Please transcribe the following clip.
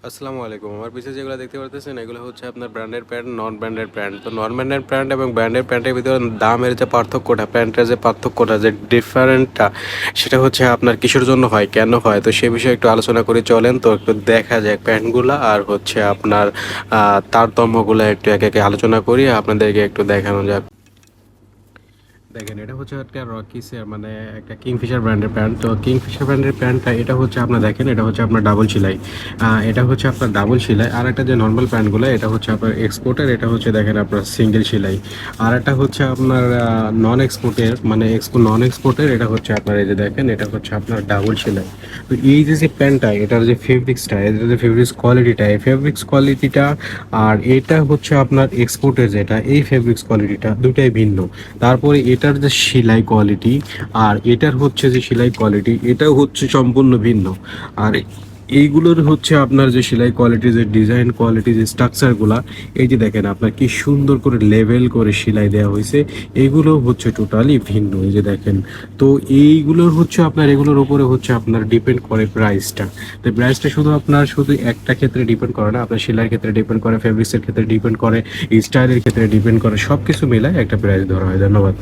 আসসালামু আলাইকুম। আমার পিছে যেগুলো দেখতে পারতেছেন এগুলো হচ্ছে আপনার ব্র্যান্ডের প্যান্ট, নন ব্র্যান্ডের প্যান্ট। তো নন ব্র্যান্ডের প্যান্ট এবং ব্র্যান্ডের প্যান্টের ভিতরে দামের যে পার্থক্যটা, প্যান্টের যে পার্থক্যটা, যে ডিফারেন্টটা, সেটা হচ্ছে আপনার কিসের জন্য হয়, কেন হয়, তো সে বিষয়ে একটু আলোচনা করে চলেন। তো একটু দেখা যাক প্যান্টগুলা আর হচ্ছে আপনার তারতম্যগুলো একটু একে একে আলোচনা করি, আপনাদেরকে একটু দেখানো যাক। দেখেন, এটা হচ্ছে একটা রকিসের মানে একটা কিংফিশার ব্র্যান্ডের প্যান্ট। তো কিংফিশার ব্র্যান্ডের প্যান্টটা এটা হচ্ছে আপনার, দেখেন এটা হচ্ছে আপনার ডাবল সেলাই। এটা হচ্ছে আপনার ডাবল সেলাই। আর একটা যে নর্মাল প্যান্টগুলো এটা হচ্ছে আপনার এক্সপোর্টের, এটা হচ্ছে দেখেন আপনার সিঙ্গেল সেলাই। আর একটা হচ্ছে আপনার নন এক্সপোর্টের, মানে নন এক্সপোর্টের, এটা হচ্ছে আপনার এই যে দেখেন এটা হচ্ছে আপনার ডাবল সেলাই। তো এই যে প্যান্টটা, এটার যে ফেব্রিক্সটা, এটার যে ফেব্রিক্স কোয়ালিটিটা, এই ফেব্রিক্স কোয়ালিটিটা আর এটা হচ্ছে আপনার এক্সপোর্টের যেটা, এই ফেব্রিক্স কোয়ালিটিটা দুটাই ভিন্ন। তারপরে এটার যে সেলাই কোয়ালিটি আর এটার হচ্ছে যে সেলাই কোয়ালিটি, এটাও হচ্ছে সম্পূর্ণ ভিন্ন। আর এইগুলোর হচ্ছে আপনার যে সেলাই কোয়ালিটি, যে ডিজাইন কোয়ালিটি, যে স্ট্রাকচারগুলা, এই যে দেখেন আপনার কি সুন্দর করে লেভেল করে সেলাই দেওয়া হয়েছে, এগুলো হচ্ছে টোটালি ভিন্ন। এই যে দেখেন, তো এইগুলোর হচ্ছে আপনার এগুলোর উপরে হচ্ছে আপনার ডিপেন্ড করে প্রাইসটা। তো প্রাইসটা শুধু আপনার শুধু একটা ক্ষেত্রে ডিপেন্ড করে না, আপনার সেলাইয়ের ক্ষেত্রে ডিপেন্ড করে, ফেব্রিক্সের ক্ষেত্রে ডিপেন্ড করে, স্টাইলের ক্ষেত্রে ডিপেন্ড করে, সব কিছু মিলায় একটা প্রাইস ধরা হয়। ধন্যবাদ।